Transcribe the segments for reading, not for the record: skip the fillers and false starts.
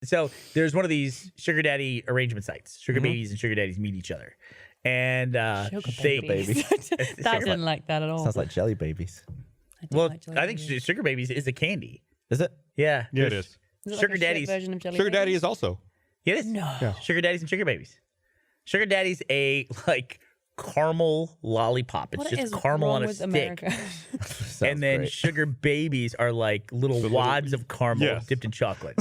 So there's one of these sugar daddy arrangement sites. Sugar babies and sugar daddies meet each other. And Sugar babies. I didn't like that at all. Sounds like jelly babies. I think sugar babies is a candy. Is it? Yeah. Yeah, it is. Is it Sugar like a shit daddies. version of jelly Sugar daddy babies? is also. It is. No. Yeah. Sugar daddies and sugar babies. Sugar daddy's a caramel lollipop. It's What just is caramel wrong on a with stick. America? Sounds And then great. sugar babies are like little wads of caramel Yes. dipped in chocolate.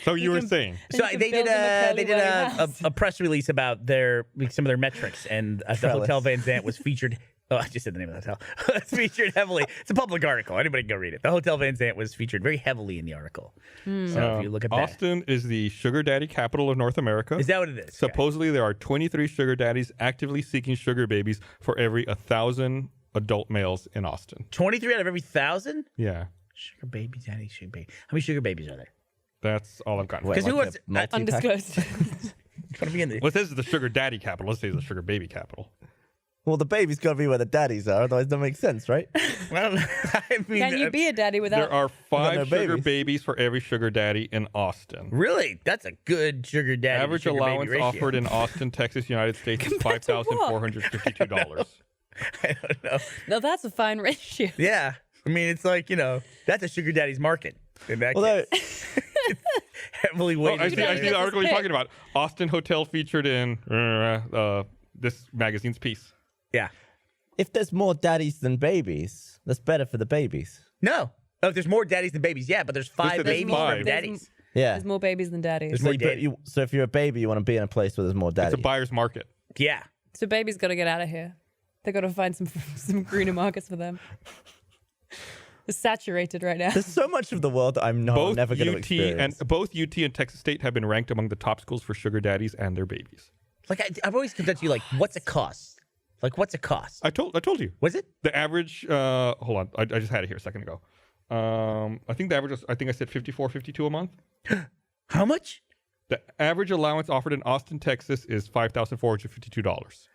So you were saying. So you can they did build them a they curly did whirly house. a press release about some of their metrics, and the Trellis. Hotel Van Zandt was featured. Oh, I just said the name of the hotel. It's featured heavily. It's a public article. Anybody can go read it. The Hotel Van Zandt was featured very heavily in the article. So if you look at that, Austin is the sugar daddy capital of North America. is that what it is? Okay. Supposedly, there are 23 sugar daddies actively seeking sugar babies for every 1,000 adult males in Austin. 23 out of every 1,000 Yeah, sugar baby daddy sugar baby. How many sugar babies are there? that's all I've got. Wait, Because who like wants a multi-pack? Undisclosed. want to be in the? Well, this is the sugar daddy capital. Let's say the sugar baby capital. Well, the baby's got to be where the daddies are, otherwise it doesn't make sense, right? Well, I mean, Can you be a daddy without? There are 5 no sugar babies. babies for every sugar daddy in Austin. really? That's a good sugar daddy. to Average sugar baby allowance ratio. offered in Austin, Texas, United States is Compared to what? $5,452. I don't know. No, that's a fine ratio. Yeah, I mean, it's like that's a sugar daddy's market. In that Although, case. Heavily Oh, weighted. I see Daddy the gets article his you're pick. talking about. Austin hotel featured in this magazine's piece. Yeah. if there's more daddies than babies, that's better for the babies. No. Oh, if there's more daddies than babies, yeah, but there's 5 said there's babies five. from daddies. Yeah. There's more babies than daddies. There's more you- daddy. so if you're a baby, you want to be in a place where there's more It's daddies. a buyer's market. Yeah. So babies got to get out of here. They got to find some greener markets for them. It's saturated right now. There's so much of the world that I'm Both never going to UT experience. and both UT and Texas State have been ranked among the top schools for sugar daddies and their babies. Like I've always come to you like, what's it cost? Like, what's it cost? I told you. Was it? The average, hold on, I just had it here a second ago. I think the average was, I think I said $54.52 a month. How much? The average allowance offered in Austin, Texas is $5,452.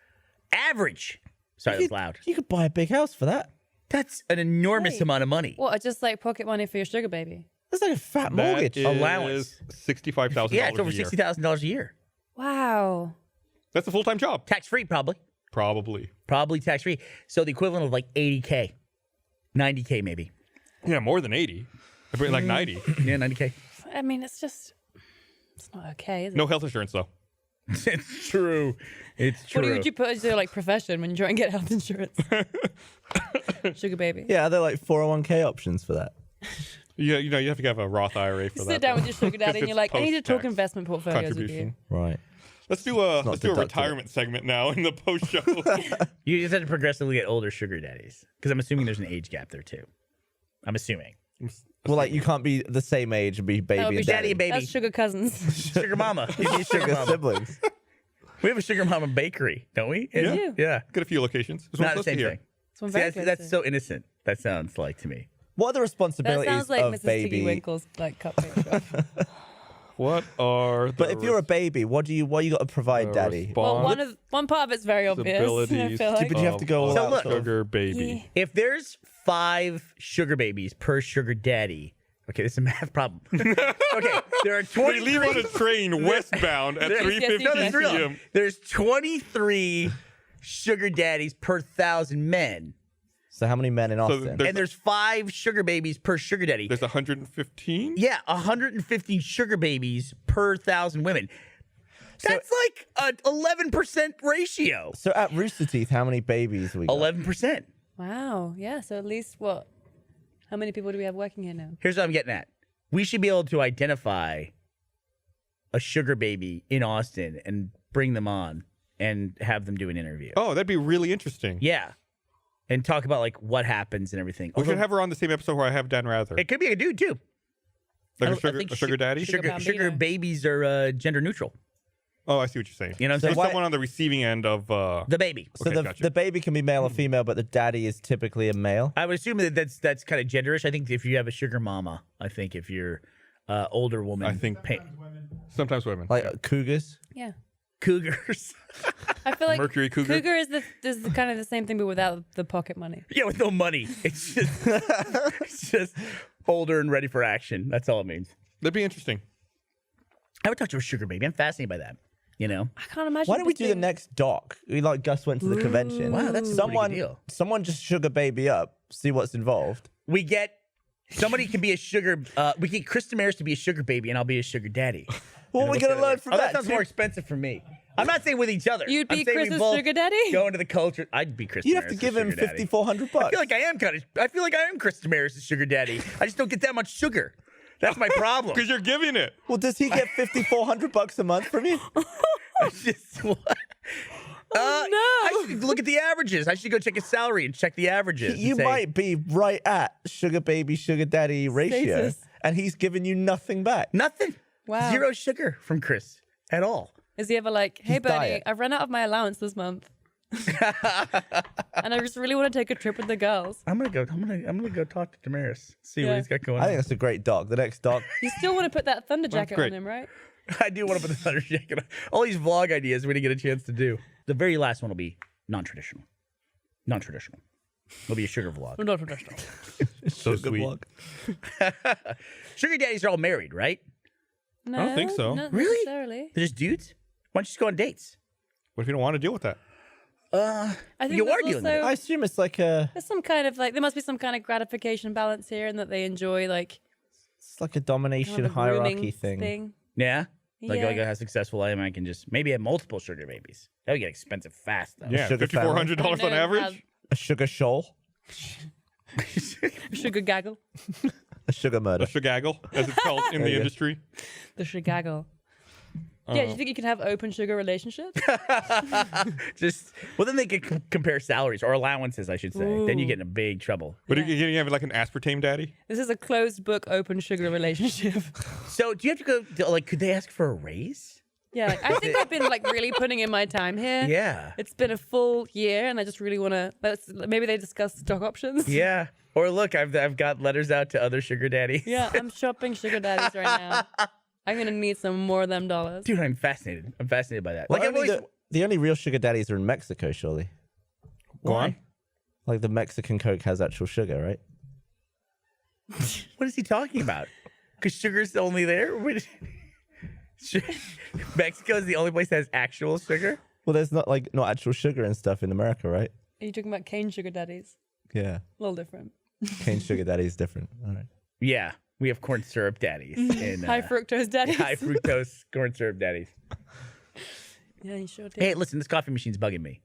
Average. Sorry, that was loud. You could buy a big house for that. That's an enormous Wait. amount of money. What? Just like pocket money for your sugar baby? That's like a fat mortgage. That is Allowance. $65,000 Yeah, it's over a year. $60,000 a year. Wow. That's a full-time job. Tax free, probably. Probably. Tax free. So the equivalent of like 80K, 90K maybe. Yeah, more than 80. I bring like 90. Yeah, 90K. I mean, it's not okay, is it? No health insurance though. It's true. It's What true. would you put as your like profession when you try and get health insurance? Sugar baby. Yeah, they're like 401k options for that. Yeah, you know, you have to have a Roth IRA for You that. sit down though. with your sugar daddy and it's you're like, I need to talk post-tax investment portfolios with you. contribution. Right. Let's do a not let's do a deductible. retirement segment now in the post show. You just have to progressively get older sugar daddies. Because I'm assuming there's an age gap there too. I'm assuming. Well, like you can't be the same age and be baby That would be and daddy daddy. and baby. That's sugar cousins. Sugar mama. You need sugar Sugar mama. siblings. We have a sugar mama bakery, don't we? Yeah. do. Yeah. Get a few locations. There's Not one the same close to thing. That's one See, very that's close that's to. so innocent. That sounds like to me. What are the That responsibilities sounds like of Mrs. Tiggy baby? Winkle's like cupcake shop. What are the But if you're a baby, what you got to provide, daddy? Well, one part of it's very obvious. I responsibilities feel like. But you have to go all So out. look- sort of- sugar baby? Yeah. If there's 5 sugar babies per sugar daddy, okay, this is a math problem. Okay, there are They 23. leave on a train westbound at Yes, 3:50 no, that's real. p.m. There's 23 sugar daddies per 1,000 men, So how many men in Austin? and there's 5 sugar babies per sugar daddy. There's 115. Yeah, 150 sugar babies per 1,000 women. That's like an 11% ratio. So at Rooster Teeth, how many babies we got? 11%. Wow. Yeah. So at least what? How many people do we have working here now? Here's what I'm getting at. We should be able to identify a sugar baby in Austin and bring them on and have them do an interview. Oh, that'd be really interesting. Yeah. And talk about like what happens and everything. We should Although have her on the same episode where I have Dan Rather. it could be a dude too. Like I a sugar, think a sugar daddy? Sugar Sugar bambino. babies are gender neutral. Oh, I see what you're saying. You know what I'm So saying? why- someone on the receiving end of... The baby. So Okay, gotcha. the baby can be male or female, but the daddy is typically a male. I would assume that that's kind of genderish. I think if you have a sugar mama, I think if you're older woman, I think sometimes women. Like cougars. Yeah. cougars. I feel like Mercury cougar? Cougar is the kind of the same thing, but without the pocket money. Yeah, with no money. It's just older and ready for action. That's all it means. That'd be interesting. I would talk to a sugar baby. I'm fascinated by that. You know? I can't imagine. Why don't we do the being- next doc? We like Gus went to the convention. Wow, that's a pretty good deal. Someone just sugar baby up, see what's involved. We get somebody can be a sugar. We get Chris Damaris to be a sugar baby, and I'll be a sugar daddy. What are we gonna learn from Oh, that? that sounds more expensive for me. I'm not saying with each other. You'd I'm be saying we Chris's both sugar daddy? Go into the culture. I'd be Chris. You'd have to Damaris' give him sugar daddy. $5,400. I feel like I am I feel like I am Chris Damaris' sugar daddy. I just don't get that much sugar. That's my problem. Because you're giving it. Well, does he get $5,400 a month from you? It's just what? I should look at the averages. I should go check his salary and check the averages. You and say, might be right at sugar baby, sugar daddy ratio, Status. and he's giving you nothing back. nothing. Wow. 0 sugar from Chris at all. Is he ever like, hey, His Bernie, diet. I've run out of my allowance this month. And I just really want to take a trip with the girls. I'm gonna go talk to Damaris. See Yeah. what he's got going I on. think that's a great doc. The next doc, You still want to put that thunder jacket great. on him, right? I do want to put the thunder jacket on. All these vlog ideas we're gonna get a chance to do. The very last one will be non-traditional. Non-traditional. It'll be a sugar vlog. Not traditional. So sugar sweet. vlog. Sugar daddies are all married, right? No, don't think so. Not Really? necessarily. They're just dudes. Why don't you just go on dates? What if you don't want to deal with that? I think You there's are dealing with also- I assume it's like a There's some kind of like there must be some kind of gratification balance here, and that they enjoy like domination kind of a hierarchy grooming thing. Yeah. Like Yeah. how successful I am, I can just maybe have multiple sugar babies. That would get expensive fast though. Yeah, sugar family. $5,400 I on know average. A sugar shoal, Sugar gaggle, a sugar murder. A shagaggle, as it's called in the you go. industry. the shagaggle. Yeah, do you think you can have open sugar relationships? Just then they could compare salaries or allowances, I should say. Then you get in big trouble. But you have like an aspartame daddy? This is a closed book open sugar relationship. So do you have to go? Like, could they ask for a raise? Yeah, like, I think I've been like really putting in my time here. Yeah. It's been a full year, and I just really want to. Maybe they discuss stock options. Yeah. Or look, I've got letters out to other sugar daddies. Yeah, I'm shopping sugar daddies right now. I'm gonna need some more of them dollars. Dude, I'm fascinated. I'm fascinated by that. Like Like, I've always. the only real sugar daddies are in Mexico, surely. Go on. Like the Mexican Coke has actual sugar, right? What is he talking about? Because sugar's only there? Mexico is the only place that has actual sugar? Well, there's not actual sugar and stuff in America, right? Are you talking about cane sugar daddies? Yeah, A little different. cane sugar daddy is different. All right. Yeah. We have corn syrup daddies. And, High fructose daddies. high fructose corn syrup daddies. Yeah, you sure do. Hey, listen, this coffee machine's bugging me.